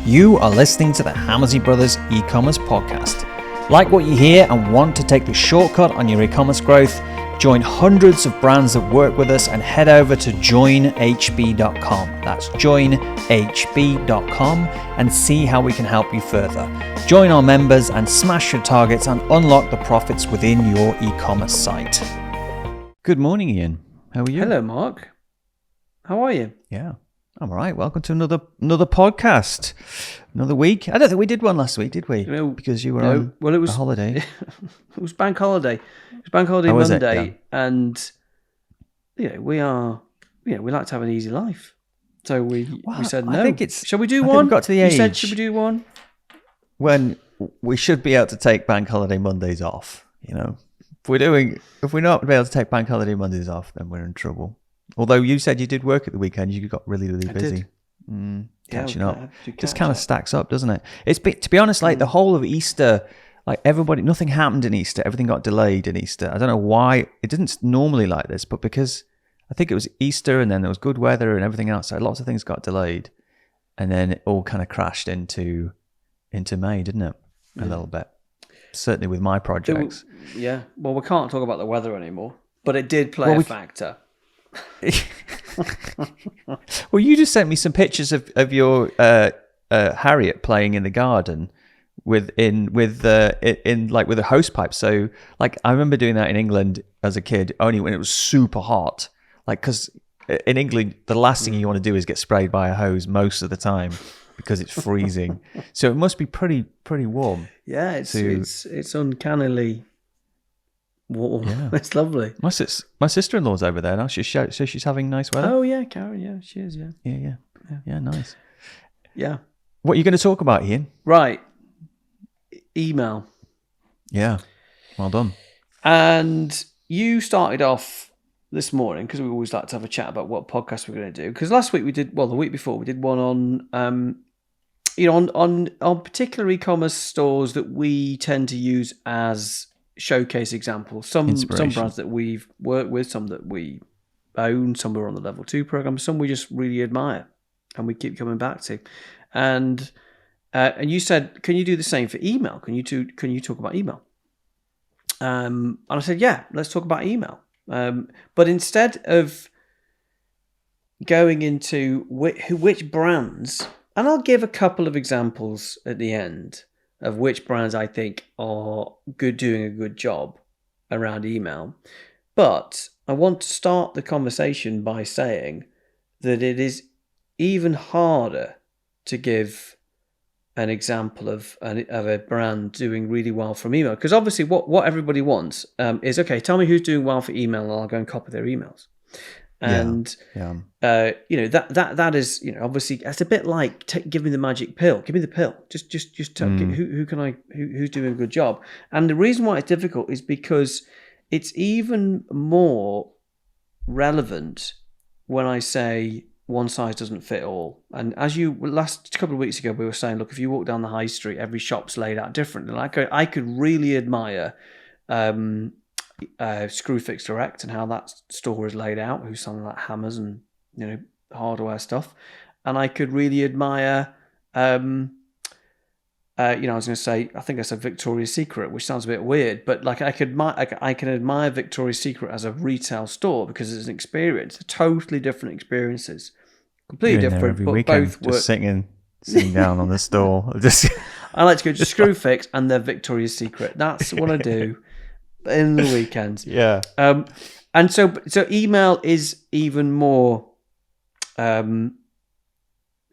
You are listening to the Hammersy Brothers e-commerce podcast. Like what you hear and want to take the shortcut on your e-commerce growth? Join hundreds of brands that work with us and head over to joinhb.com. That's joinhb.com and see how we can help you further. Join our members and smash your targets and unlock the profits within your e-commerce site. Good morning, Ian. How are you? Hello, Mark. How are you? Yeah, I'm all right. Welcome to another podcast. Another week. I don't think we did one last week, did we? No, because you were on it was a holiday. It was bank holiday. It was bank holiday was Monday, it? Yeah. and we like to have an easy life. So we said no. I think it's. Shall we do I one? Think we've got to the age You said, should we do one? when we should be able to take bank holiday Mondays off. You know, if we're not able to take bank holiday Mondays off, then we're in trouble. Although you said you did work at the weekend, you got really busy. Catching up. Just kind of stacks up, doesn't it? To be honest, like the whole of Easter, like nothing happened in Easter. Everything got delayed in Easter. I don't know why. It didn't normally like this, but because I think it was Easter and then there was good weather and everything else, so lots of things got delayed, and then it all kind of crashed into May, didn't it? A little bit. Certainly with my projects. Yeah. Well, we can't talk about the weather anymore, but it did play a factor. Well, you just sent me some pictures of your Harriet playing in the garden with a hose pipe. So like I remember doing that in England as a kid, only when it was super hot. Like because in England the last thing you want to do is get sprayed by a hose most of the time because it's freezing. So it must be pretty warm. Yeah, it's uncannily warm. Yeah. It's lovely. My sister-in-law's over there now. So she's having nice weather. Oh yeah, Karen. Yeah, she is. Yeah. Yeah. Nice. Yeah. What are you going to talk about, Ian? Right. Email. Yeah. Well done. And you started off this morning because we always like to have a chat about what podcast we're going to do. Because last week the week before we did one on on particular e-commerce stores that we tend to use as showcase examples. Some brands that we've worked with, some that we own, some are on the level 2 program, some we just really admire and we keep coming back to. And you said, can you do the same for email? Can you talk about email? And I said, yeah, let's talk about email. But instead of going into which brands, and I'll give a couple of examples at the end of which brands I think are doing a good job around email. But I want to start the conversation by saying that it is even harder to give an example of a brand doing really well from email. Because obviously what everybody wants is, okay, tell me who's doing well for email and I'll go and copy their emails. And that is, obviously it's a bit like give me the magic pill, give me the pill, just tell who's doing a good job. And the reason why it's difficult is because it's even more relevant when I say one size doesn't fit all. And as last couple of weeks ago we were saying, look, if you walk down the high street, every shop's laid out differently. Like I could really admire Screwfix Direct and how that store is laid out, who's selling like hammers and hardware stuff, and I could really admire I was going to say, I think I said Victoria's Secret, which sounds a bit weird, but like I can admire Victoria's Secret as a retail store because it's an experience, totally different experiences, completely different, but weekend, both work. Just sitting down on the store. I like to go to Screwfix and then Victoria's Secret. That's what I do in the weekends. Yeah. And so email is even more.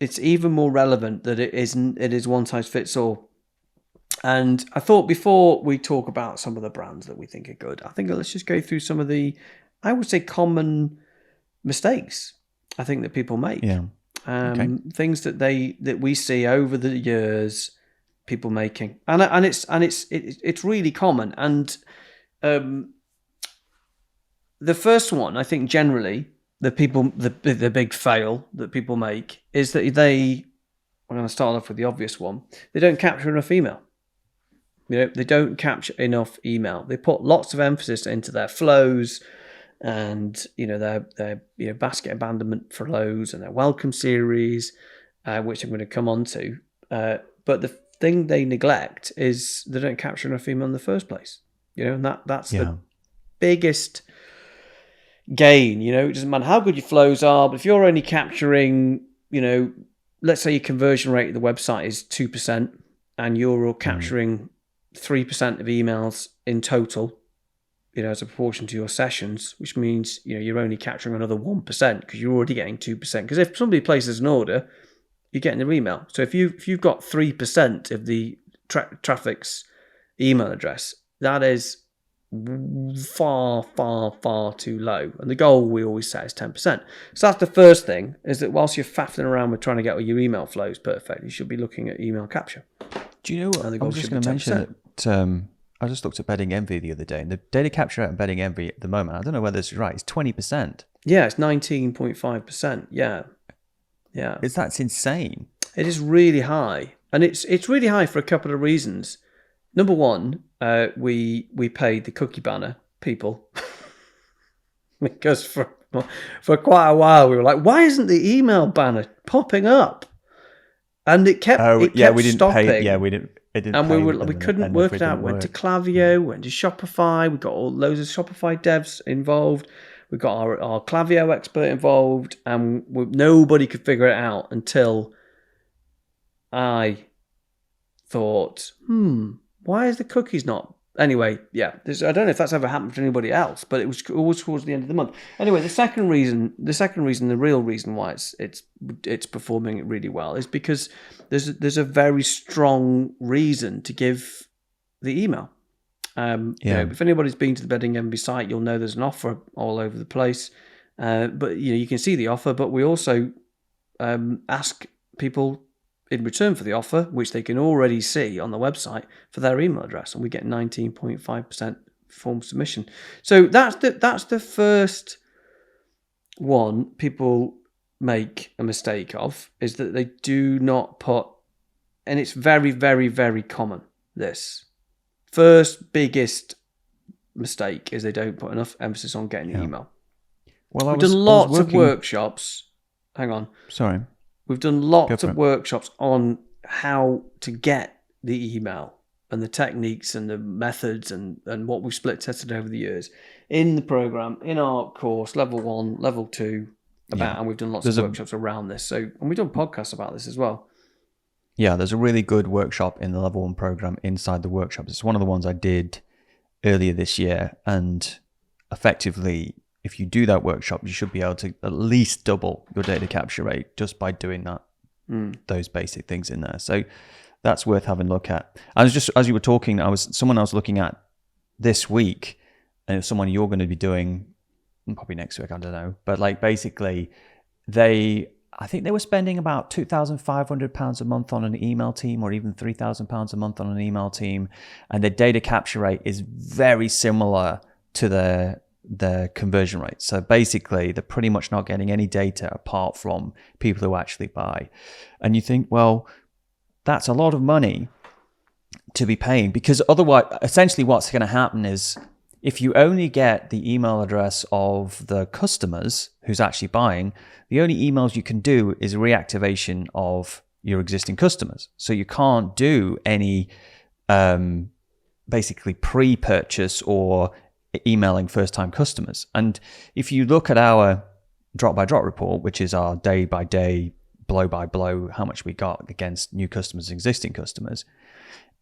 It's even more relevant that it is one size fits all. And I thought before we talk about some of the brands that we think are good, I think let's just go through some of the, I would say, common mistakes I think that people make. Yeah. Okay. Things that we see over the years people making, and it's really common. And the first one, I think, generally, the big fail that people make is that I'm going to start off with the obvious one. They don't capture enough email. They don't capture enough email. They put lots of emphasis into their flows and their basket abandonment flows and their welcome series, which I'm going to come on to. But the thing they neglect is they don't capture enough email in the first place. And that's the biggest gain. It doesn't matter how good your flows are, but if you're only capturing, let's say your conversion rate of the website is 2%, and you're capturing 3% of emails in total, as a proportion to your sessions, which means, you're only capturing another 1% because you're already getting 2%. Because if somebody places an order, you're getting their email. So if you've got 3% of the traffic's email address, that is far, far, far too low. And the goal we always set is 10%. So that's the first thing, is that whilst you're faffing around with trying to get all your email flows perfect, you should be looking at email capture. Do you know what? I was just going to mention that I just looked at Betting Envy the other day, and the data capture rate in Betting Envy at the moment, I don't know whether this is right, it's 20%. Yeah, it's 19.5%. Yeah. That's insane. It is really high. And it's really high for a couple of reasons. Number one, we paid the cookie banner people because for quite a while we were like, why isn't the email banner popping up? And it kept we didn't stopping. Pay, yeah, we didn't. It didn't. And we couldn't work it out. Went to Klaviyo, went to Shopify. We got loads of Shopify devs involved. We got our Klaviyo expert involved, and nobody could figure it out until I thought, why is the cookies not? Anyway, yeah, I don't know if that's ever happened to anybody else, but it was always towards the end of the month. Anyway, the real reason why it's performing really well is because there's a very strong reason to give the email. If anybody's been to the Betting Envy site, you'll know there's an offer all over the place. But you can see the offer, but we also ask people in return for the offer, which they can already see on the website, for their email address, and we get 19.5% form submission. So that's the first one people make a mistake of, is that they do not put, and it's very, very, very common, this first biggest mistake is they don't put enough emphasis on getting the email. Well, we've done lots of workshops. Hang on. Sorry. We've done lots of workshops on how to get the email and the techniques and the methods and what we've split tested over the years in the program, in our course, level 1, level 2, and we've done lots of workshops around this. And we've done podcasts about this as well. Yeah, there's a really good workshop in the level 1 program inside the workshops. It's one of the ones I did earlier this year, and effectively, if you do that workshop, you should be able to at least double your data capture rate just by doing that, those basic things in there. So that's worth having a look at. I was just, as you were talking, someone I was looking at this week, and it's someone you're going to be doing probably next week, I don't know. But like basically, I think they were spending about £2,500 a month on an email team, or even £3,000 a month on an email team, and their data capture rate is very similar to their conversion rate. So basically, they're pretty much not getting any data apart from people who actually buy. And you think, well, that's a lot of money to be paying, because otherwise, essentially what's going to happen is, if you only get the email address of the customers who's actually buying, the only emails you can do is reactivation of your existing customers. So you can't do any basically pre-purchase or emailing first-time customers. And if you look at our drop-by-drop report, which is our day-by-day, blow-by-blow, how much we got against new customers, existing customers,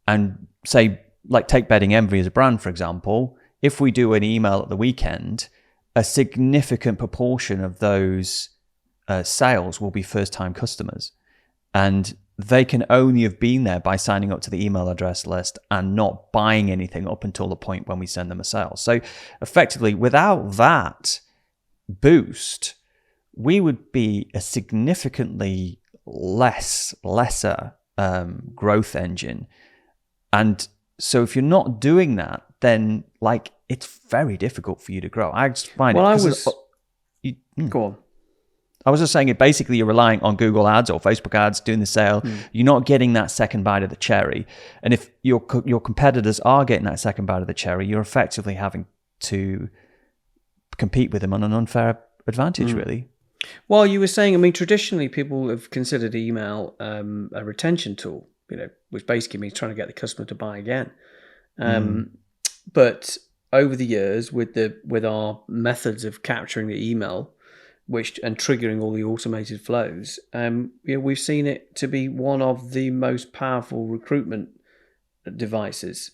and say, like take Betting Envy as a brand, for example, if we do an email at the weekend, a significant proportion of those sales will be first-time customers. And they can only have been there by signing up to the email address list and not buying anything up until the point when we send them a sale. So effectively, without that boost, we would be a significantly lesser growth engine. And so if you're not doing that, then like it's very difficult for you to grow. I just find Go on. I was just saying it. Basically, you're relying on Google ads or Facebook ads doing the sale. You're not getting that second bite of the cherry. And if your competitors are getting that second bite of the cherry, you're effectively having to compete with them on an unfair advantage, really. Well, you were saying, I mean, traditionally people have considered email a retention tool, which basically means trying to get the customer to buy again. But over the years, with our methods of capturing the email, and triggering all the automated flows, we've seen it to be one of the most powerful recruitment devices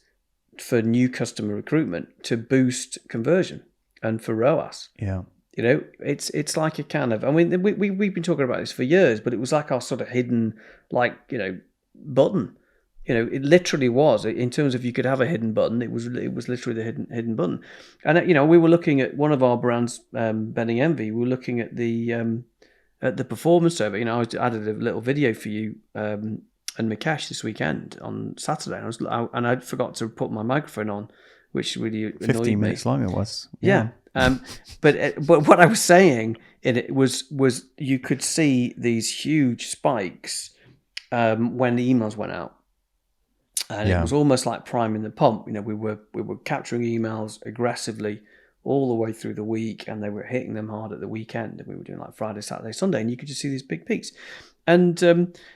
for new customer recruitment to boost conversion and for ROAS. Yeah. It's like a kind of, I mean, we've been talking about this for years, but it was like our sort of hidden, button. It literally was, in terms of you could have a hidden button. It was literally the hidden button. And we were looking at one of our brands, Benning Envy. We were looking at the performance survey. I added a little video for you and Mikesh this weekend on Saturday, and I forgot to put my microphone on, which really annoyed 15 minutes long it was. Yeah. But what I was saying in it was you could see these huge spikes when the emails went out. And it was almost like priming the pump. We were capturing emails aggressively all the way through the week, and they were hitting them hard at the weekend. And we were doing like Friday, Saturday, Sunday, and you could just see these big peaks. And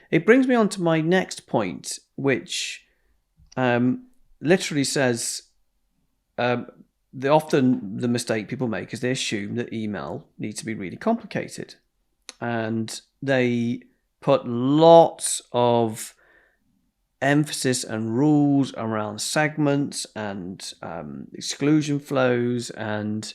it brings me on to my next point, which literally says often the mistake people make is they assume that email needs to be really complicated, and they put lots of emphasis and rules around segments and exclusion flows and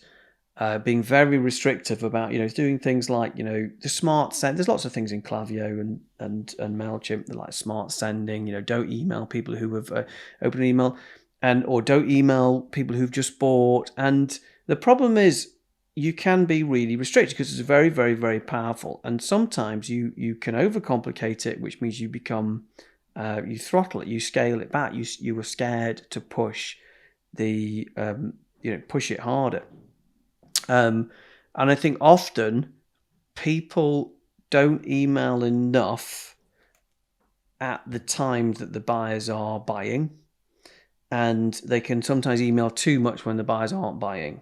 being very restrictive about doing things like the smart send. There's lots of things in Klaviyo and MailChimp that like smart sending. Don't email people who have opened an email, or don't email people who've just bought. And the problem is you can be really restricted because it's very, very, very powerful. And sometimes you can overcomplicate it, which means you become you throttle it, you scale it back. You were scared to push push it harder. And I think often people don't email enough at the time that the buyers are buying, and they can sometimes email too much when the buyers aren't buying.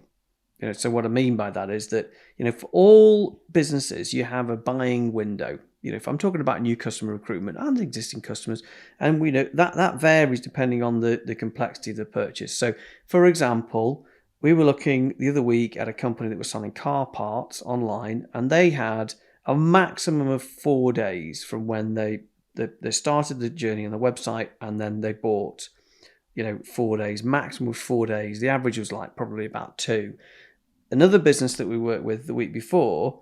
So what I mean by that is that for all businesses you have a buying window. If I'm talking about new customer recruitment and existing customers, and we know that varies depending on the complexity of the purchase. So, for example, we were looking the other week at a company that was selling car parts online, and they had a maximum of 4 days from when they started the journey on the website, and then they bought. 4 days, maximum was 4 days. The average was like probably about 2. Another business that we worked with the week before,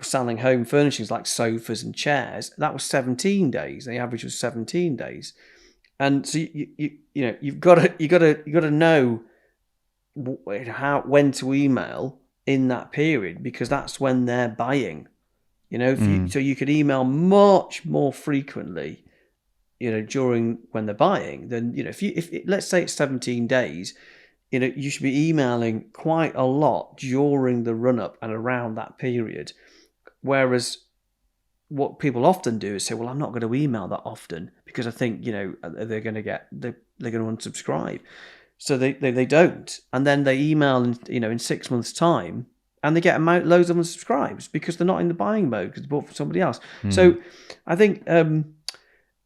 selling home furnishings like sofas and chairs, that was 17 days. The average was 17 days. And so you've got to know when to email in that period, because that's when they're buying. So you could email much more frequently during when they're buying than if let's say it's 17 days, you should be emailing quite a lot during the run up and around that period. Whereas what people often do is say, well, I'm not going to email that often because I think, they're going to unsubscribe. So they don't. And then they email in 6 months' time, and they get loads of unsubscribes because they're not in the buying mode because they bought from somebody else. So I think the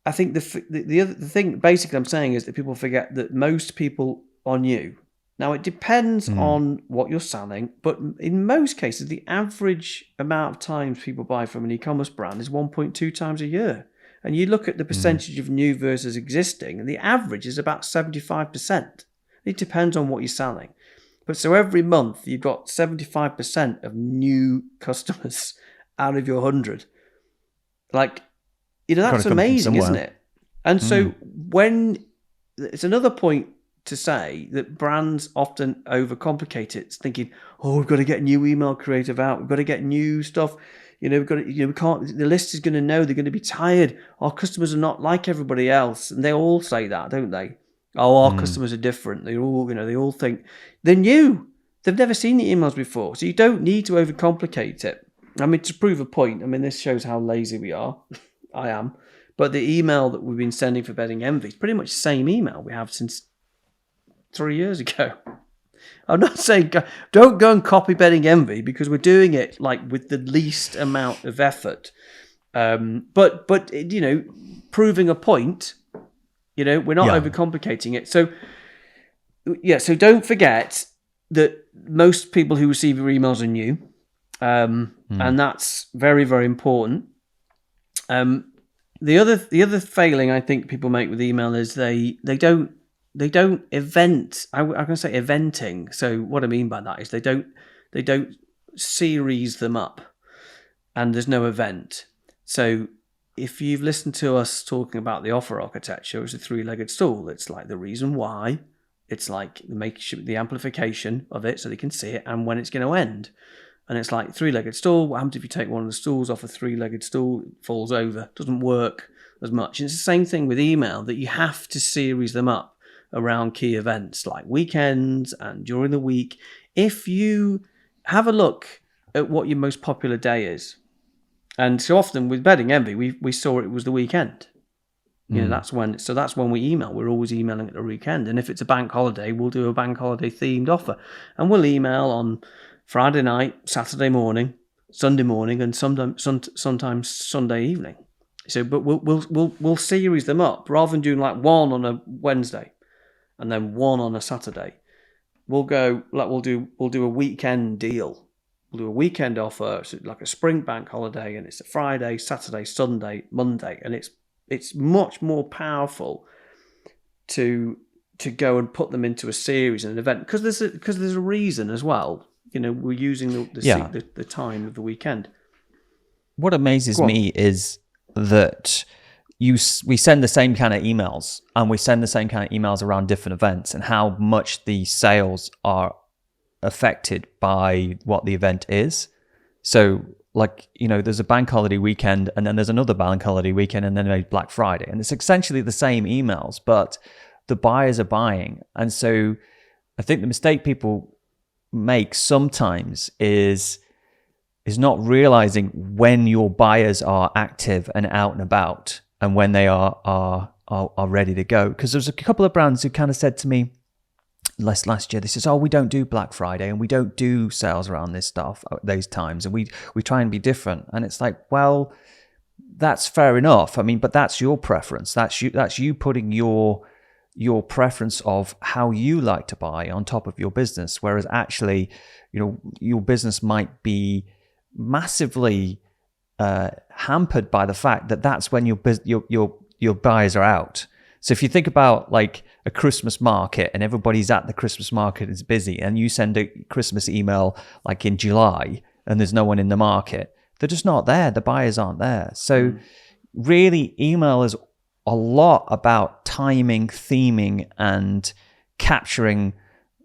other thing basically I'm saying is that people forget that most people are new. Now, it depends on what you're selling, but in most cases, the average amount of times people buy from an e-commerce brand is 1.2 times a year. And you look at the percentage of new versus existing, and the average is about 75%. It depends on what you're selling. But so every month, you've got 75% of new customers out of your 100. That's amazing, isn't it? And so it's another point to say that brands often overcomplicate it, thinking, we've got to get new email creative out, we've got to get new stuff, we've got to, we can't, the list is going to know, they're going to be tired, our customers are not like everybody else. And they all say that, don't they? Our customers are different. They all, they all think they're new. They've never seen the emails before. So you don't need to overcomplicate it. I mean, to prove a point, this shows how lazy we are. I am. But the email that we've been sending for Benning Envy is pretty much the same email we have since 3 years ago. I'm not saying don't go and copy Betting Envy, because we're doing it like with the least amount of effort. But proving a point. We're not overcomplicating it. So so don't forget that most people who receive your emails are new, and that's very, very important. The other failing I think people make with email is they don't event. I'm going to say eventing. So what I mean by that is they don't series them up, and there's no event. So if you've listened to us talking about the offer architecture as a three-legged stool, it's like the reason why, it's like the amplification of it so they can see it, and when it's going to end. And it's like three-legged stool. What happens if you take one of the stools off a three-legged stool? It falls over. Doesn't work as much. And it's the same thing with email, that you have to series them up around key events like weekends and during the week. If you have a look at what your most popular day is, and so often with Betting Envy, we saw it was the weekend. That's when we email. We're always emailing at the weekend. And if it's a bank holiday, we'll do a bank holiday themed offer. And we'll email on Friday night, Saturday morning, Sunday morning, and sometimes Sunday evening. So, but we'll series them up rather than doing like one on a Wednesday and then one on a Saturday. We'll do a weekend deal. We'll do a weekend offer, so like a spring bank holiday, and it's a Friday, Saturday, Sunday, Monday, and it's much more powerful to go and put them into a series and an event, because there's a reason as well. We're using the time of the weekend. What amazes me is that we send the same kind of emails, and we send the same kind of emails around different events, and how much the sales are affected by what the event is. So there's a bank holiday weekend, and then there's another bank holiday weekend, and then a Black Friday, and it's essentially the same emails, but the buyers are buying. And so I think the mistake people make sometimes is not realizing when your buyers are active and out and about, and when they are ready to go. Because there's a couple of brands who kind of said to me last year, they says, we don't do Black Friday, and we don't do sales around this stuff at those times, and we try and be different. And it's like, well, that's fair enough. I mean, but that's your preference. That's you putting your preference of how you like to buy on top of your business, whereas actually, your business might be massively hampered by the fact that that's when your buyers are out. So if you think about like a Christmas market, and everybody's at the Christmas market, is busy, and you send a Christmas email like in July, and there's no one in the market, they're just not there. The buyers aren't there. So really, email is a lot about timing, theming, and capturing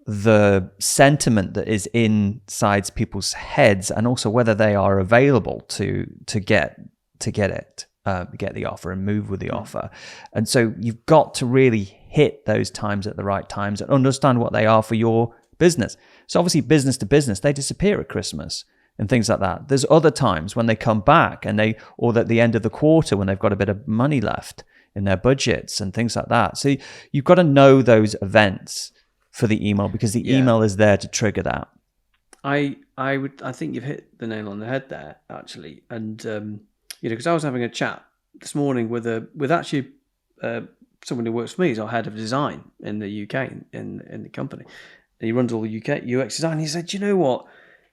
the sentiment that is inside people's heads, and also whether they are available to get the offer and move with the offer. And so you've got to really hit those times at the right times and understand what they are for your business. So obviously, business to business, they disappear at Christmas and things like that. There's other times when they come back, or at the end of the quarter when they've got a bit of money left in their budgets and things like that. So you've got to know those events for the email, because the email is there to trigger that. I think you've hit the nail on the head there, actually. And because I was having a chat this morning with actually someone who works for me. He's our head of design in the UK in the company. And he runs all the UK UX design. He said, you know what,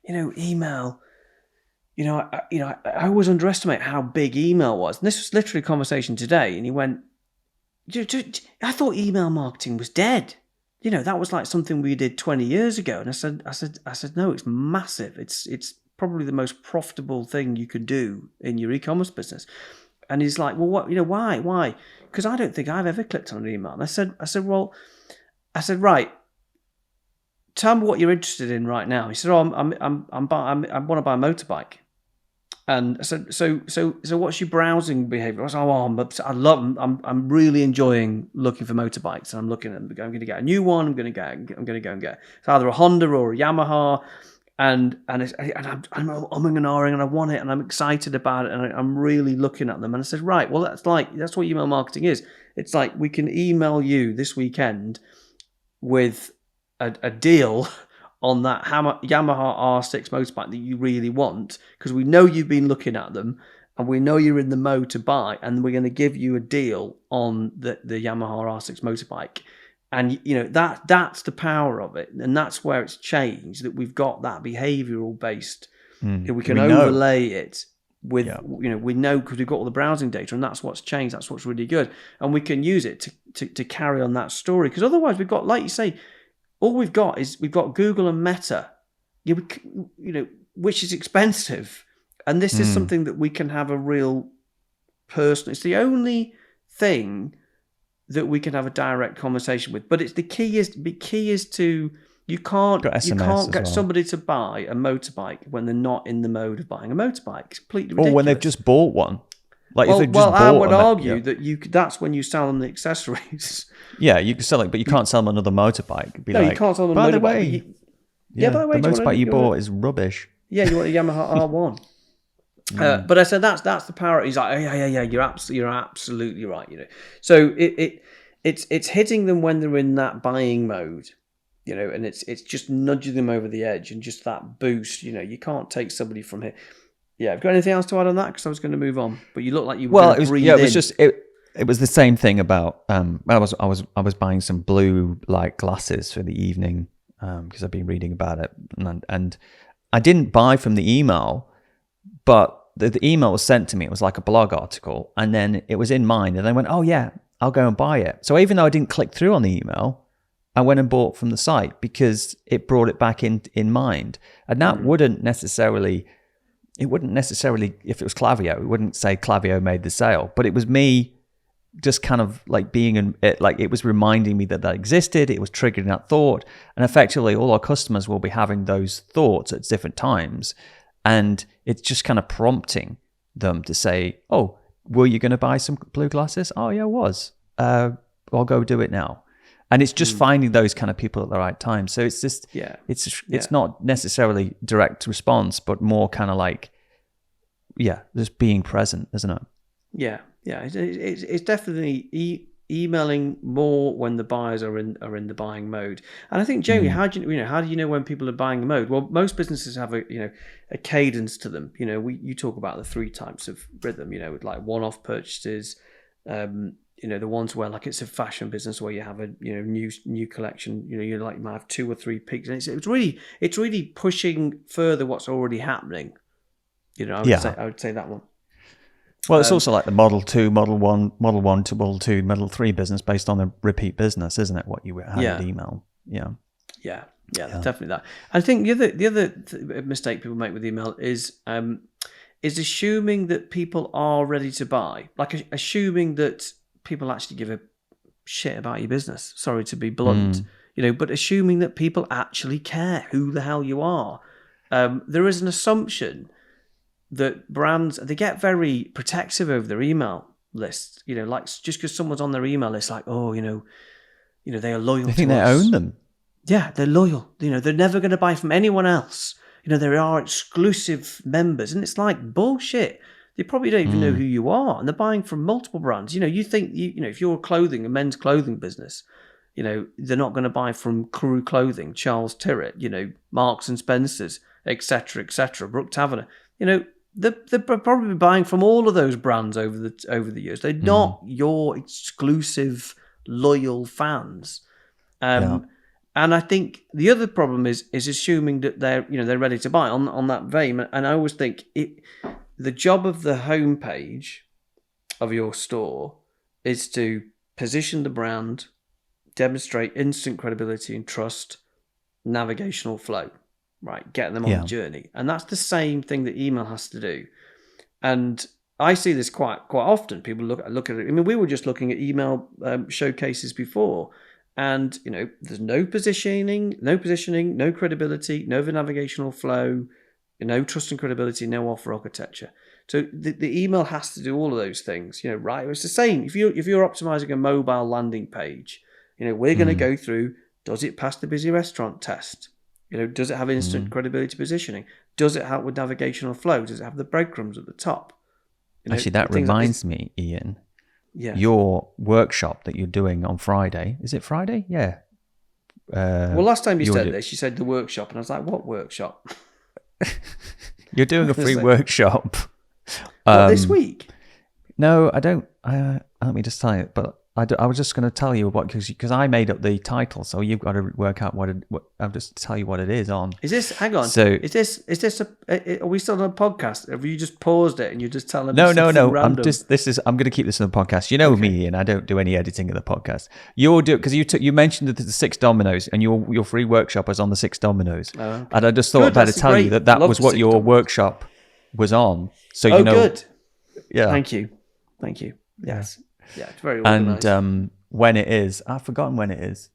email. I always underestimate how big email was. And this was literally a conversation today. And he went, I thought email marketing was dead. That was like something we did 20 years ago. And I said, no, it's massive. It's probably the most profitable thing you could do in your e-commerce business. And he's like, well, what, why? Because I don't think I've ever clicked on an email. And I said, right, tell me what you're interested in right now. He said, I want to buy a motorbike. And I said, so what's your browsing behavior? I said, I'm really enjoying looking for motorbikes, and I'm looking at them. I'm going to get a new one. I'm going to go and get it's either a Honda or a Yamaha. And I'm umming and ahhing, and I want it, and I'm excited about it, and I'm really looking at them. And I said, right, well, that's what email marketing is. It's like, we can email you this weekend with a deal on that Yamaha R6 motorbike that you really want, because we know you've been looking at them and we know you're in the mode to buy, and we're going to give you a deal on the Yamaha R6 motorbike. And that's the power of it, and that's where it's changed, that we've got that behavioural based. We can overlay it with we know, because we've got all the browsing data, and that's what's changed. That's what's really good, and we can use it to carry on that story. Because otherwise, we've got, like you say, all we've got Google and Meta, which is expensive, and this is something that we can have a real person. It's the only thing that we can have a direct conversation with. But it's the key is to you can't get somebody to buy a motorbike when they're not in the mode of buying a motorbike. It's completely ridiculous. Or when they've just bought one. Like I would argue that that's when you sell them the accessories. Yeah, you can sell it, but you can't sell them another motorbike. You can't sell them by a motorbike. The way, by the way, the motorbike you bought is rubbish. Yeah, you want a Yamaha R1. But I said that's the power. He's like, yeah, you're absolutely right. So it's hitting them when they're in that buying mode, and it's just nudging them over the edge, and just that boost. You can't take somebody from here. Yeah, have you got anything else to add on that? Because I was going to move on, but you look like you were going to breathe in. It was just it was the same thing about I was buying some blue light glasses for the evening because I've been reading about it, and I didn't buy from the email. But the email was sent to me. It was like a blog article. And then it was in mind. And I went, oh, yeah, I'll go and buy it. So even though I didn't click through on the email, I went and bought from the site because it brought it back in mind. And that wouldn't necessarily, if it was Klaviyo, it wouldn't say Klaviyo made the sale. But it was me just kind of like it was reminding me that existed. It was triggering that thought. And effectively, all our customers will be having those thoughts at different times. And it's just kind of prompting them to say, oh, were you going to buy some blue glasses? Oh, yeah, I was. I'll go do it now. And it's just finding those kind of people at the right time. So it's just, it's not necessarily direct response, but more kind of like, just being present, isn't it? Yeah. It's definitely emailing more when the buyers are in the buying mode. And I think, Jamie, how do you know when people are buying the mode? Well, most businesses have a cadence to them. You talk about the 3 types of rhythm. With like one-off purchases. The ones where like it's a fashion business where you have a new collection. You might have 2 or 3 peaks, and it's really pushing further what's already happening. I would say that one. Well, it's also like the Model 2, Model 1, Model 1 to Model 2, Model 3 business based on the repeat business, isn't it? What you had in email. Yeah, definitely that. I think the other mistake people make with email is assuming that people are ready to buy, like assuming that people actually give a shit about your business. Sorry to be blunt, but assuming that people actually care who the hell you are. There is an assumption that brands, they get very protective over their email lists. Like just because someone's on their email list, like, oh, they are loyal. They think to they us. own them. Yeah, they're loyal. They're never going to buy from anyone else. There are exclusive members, and it's like bullshit. They probably don't even know who you are, and they're buying from multiple brands. You think if you're a men's clothing business, they're not going to buy from Crew Clothing, Charles Tyrrell, Marks and Spencers, etc., Brooke Taverner. They're probably buying from all of those brands over the years. They're not your exclusive loyal fans. And I think the other problem is assuming that they're ready to buy on that vein. And I always think the job of the homepage of your store is to position the brand, demonstrate instant credibility and trust, navigational flow. Right, getting them on the journey. And that's the same thing that email has to do. And I see this quite often. People look at it. I mean, we were just looking at email showcases before, and there's no positioning, no credibility, no navigational flow, no trust and credibility, no offer architecture. So the email has to do all of those things. Right? It's the same. If you're optimizing a mobile landing page, we're going to go through. Does it pass the busy restaurant test? Does it have instant credibility positioning? Does it help with navigational flow? Does it have the breadcrumbs at the top? Actually, that reminds me, Ian. Yeah. Your workshop that you're doing on Friday. Is it Friday? Yeah. Well, last time you you're said this, you said the workshop, and I was like, "What workshop?" you're doing a free Like, workshop. what, this week? No, I don't. Let me just tell you. But I was just going to tell you what, because I made up the title, so you've got to work out what I'll just tell you what it is on. Is this? Hang on. So is this are we still on a podcast? Have you just paused it and you're just telling me no. something random? I'm going to keep this in the podcast. You know me, and I don't do any editing of the podcast. You'll do it because you mentioned that the 6 dominoes, and your free workshop was on the 6 dominoes, and I just thought I'd better tell you that Love was what your dominoes. workshop was on. So you know. Good. Yeah. Thank you. Yes. Yeah, it's very organised. And when it is, I've forgotten when it is.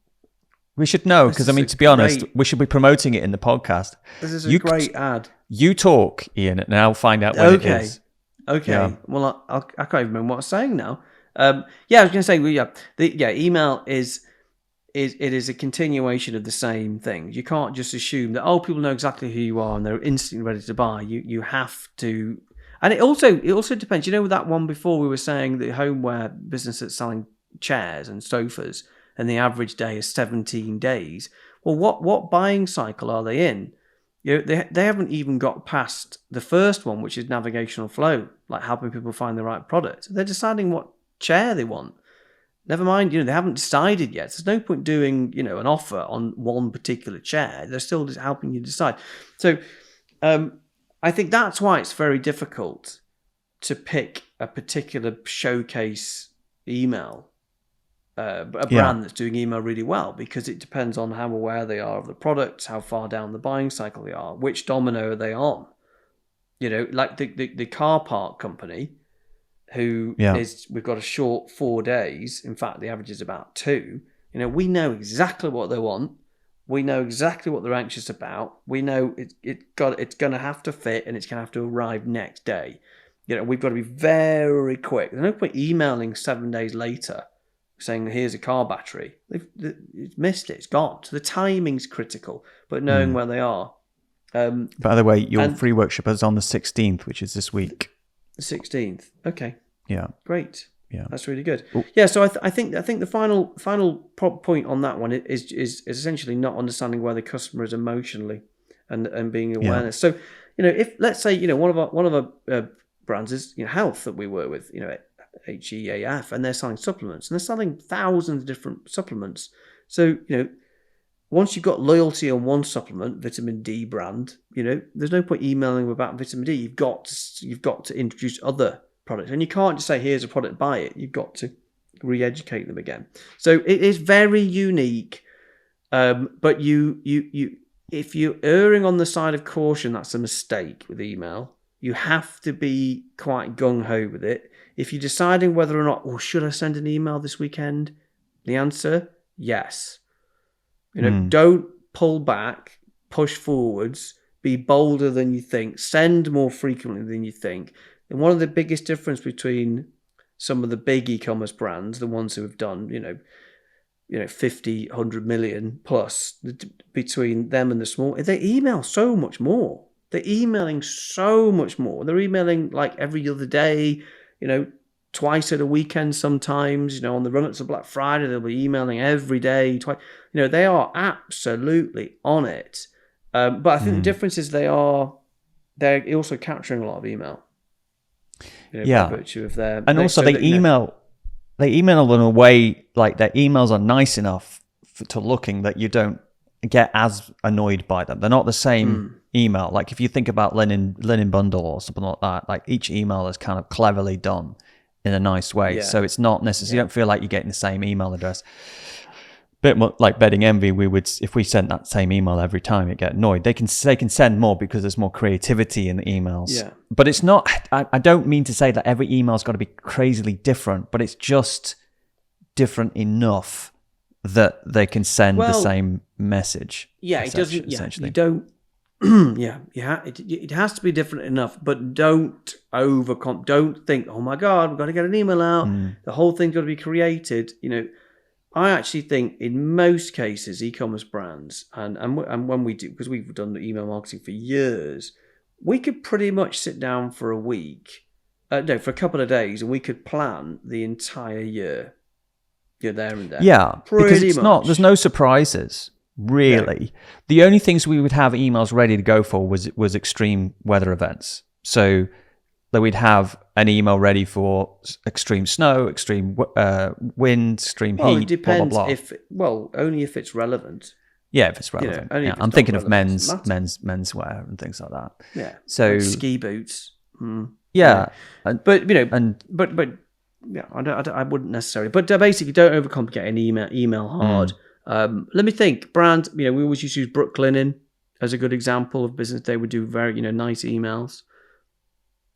We should know, because I mean, to be great- honest, we should be promoting it in the podcast. This is a great ad. You talk, Ian, and I'll find out when it is. Okay. Yeah. Well, I can't even remember what I was saying now. I was going to say, email is a continuation of the same thing. You can't just assume that people know exactly who you are and they're instantly ready to buy. You have to, and it also depends. You know, with that one before, we were saying the homeware business that's selling chairs and sofas, and the average day is 17 days. Well, what buying cycle are they in? You know, they haven't even got past the first one, which is navigational flow, like helping people find the right product. They're deciding what chair they want. Never mind, they haven't decided yet. There's no point doing, an offer on one particular chair. They're still just helping you decide. So I think that's why it's very difficult to pick a particular showcase email, a brand that's doing email really well, because it depends on how aware they are of the products, how far down the buying cycle they are, which domino are they on. Like the car park company, who is, we've got a short 4 days. In fact, the average is about 2. We know exactly what they want. We know exactly what they're anxious about. We know it's going to have to fit, and it's going to have to arrive next day. We've got to be very quick. There's no point emailing 7 days later saying, here's a car battery. They've missed it. It's gone. So the timing's critical, but knowing where they are. By the way, your free workshop is on the 16th, which is this week. The 16th. Okay. Yeah. Great. Yeah. That's really good. Ooh. Yeah. So I think the final point on that one is essentially not understanding where the customer is emotionally, and being awareness. Yeah. So if, let's say, one of our brands is health that we work with, HEAF, and they're selling supplements, and they're selling thousands of different supplements. So once you've got loyalty on one supplement, vitamin D brand, there's no point emailing them about vitamin D. You've got to introduce other products, and you can't just say, here's a product, buy it. You've got to re-educate them again. So it is very unique, but if you're erring on the side of caution, that's a mistake with email. You have to be quite gung-ho with it. If you're deciding whether or not, should I send an email this weekend? The answer, yes. Don't pull back, push forwards, be bolder than you think, send more frequently than you think. And one of the biggest difference between some of the big e-commerce brands, the ones who have done, 50, 100 million plus, between them and the small, they email so much more. They're emailing so much more. They're emailing like every other day, twice at a weekend sometimes, on the run-up to Black Friday, they'll be emailing every day, twice. They are absolutely on it. But I think the difference is they're also capturing a lot of email. By virtue of their... And also they email in a way, like their emails are nice enough to looking that you don't get as annoyed by them. They're not the same email. Like if you think about linen bundle or something like that, like each email is kind of cleverly done in a nice way. Yeah. So it's not necessarily, you don't feel like you're getting the same email address. Bit more like Bedding Envy, we would, if we sent that same email every time, you get annoyed. They can send more because there's more creativity in the emails. Yeah. But it's not, I don't mean to say that every email's got to be crazily different, but it's just different enough that they can send the same message. Yeah, it doesn't, essentially. You don't, it has to be different enough, but don't think, oh my God, we've got to get an email out. The whole thing's got to be created. I actually think in most cases, e-commerce brands, and when we do, because we've done the email marketing for years, we could pretty much sit down for a week, for a couple of days, and we could plan the entire year. You're there and there. Yeah, because it's not, there's no surprises. really. The only things we would have emails ready to go for was extreme weather events. So that we'd have an email ready for extreme snow, extreme wind, extreme heat, it depends blah, blah, blah. only if it's relevant. Yeah, if it's relevant. Only if it's I'm not thinking of relevant, menswear and things like that. Yeah. So like ski boots. Yeah. But yeah, I wouldn't necessarily. But basically, don't overcomplicate an email hard. Let me think. Brand. We always used to use Brooklinen as a good example of business. They would do very nice emails.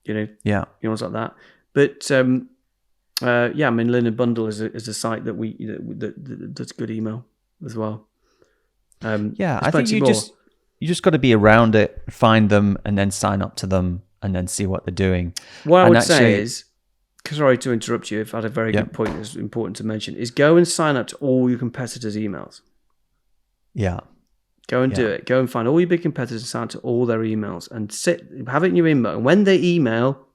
Yeah. Like that. But Linen Bundle is a site that that's good email as well. I think you just got to be around it, find them, and then sign up to them, and then see what they're doing. What I would say is, sorry to interrupt you, if I had a very good point that's important to mention, is go and sign up to all your competitors' emails. Yeah. Go and do it. Go and find all your big competitors and sign up to all their emails and have it in your inbox. And when they email.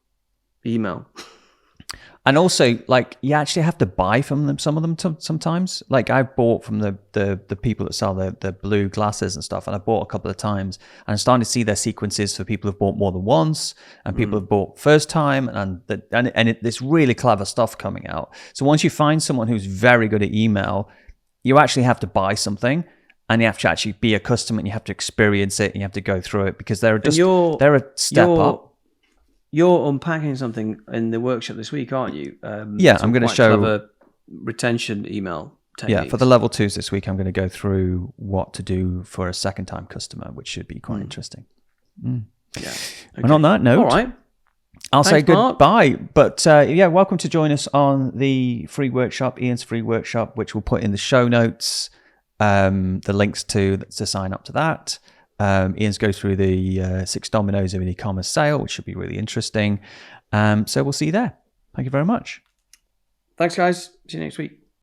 And also, like, you actually have to buy from them, some of them sometimes. Like, I bought from the people that sell the blue glasses and stuff, and I bought a couple of times, and I'm starting to see their sequences for people who've bought more than once, and people who've bought first time, and it's really clever stuff coming out. So once you find someone who's very good at email, you actually have to buy something, and you have to actually be a customer, and you have to experience it, and you have to go through it, because they're a step up. You're unpacking something in the workshop this week, aren't you? I'm going to show clever retention email techniques. Yeah, for the level 2s this week, I'm going to go through what to do for a second-time customer, which should be quite interesting. Yeah. Okay. And on that note, all right. I'll say goodbye. Mark. But welcome to join us on the free workshop, Ian's free workshop, which we'll put in the show notes. The links to sign up to that. Ian's goes through the 6 dominoes of an e-commerce sale, which should be really interesting. So we'll see you there. Thank you very much. Thanks, guys. See you next week.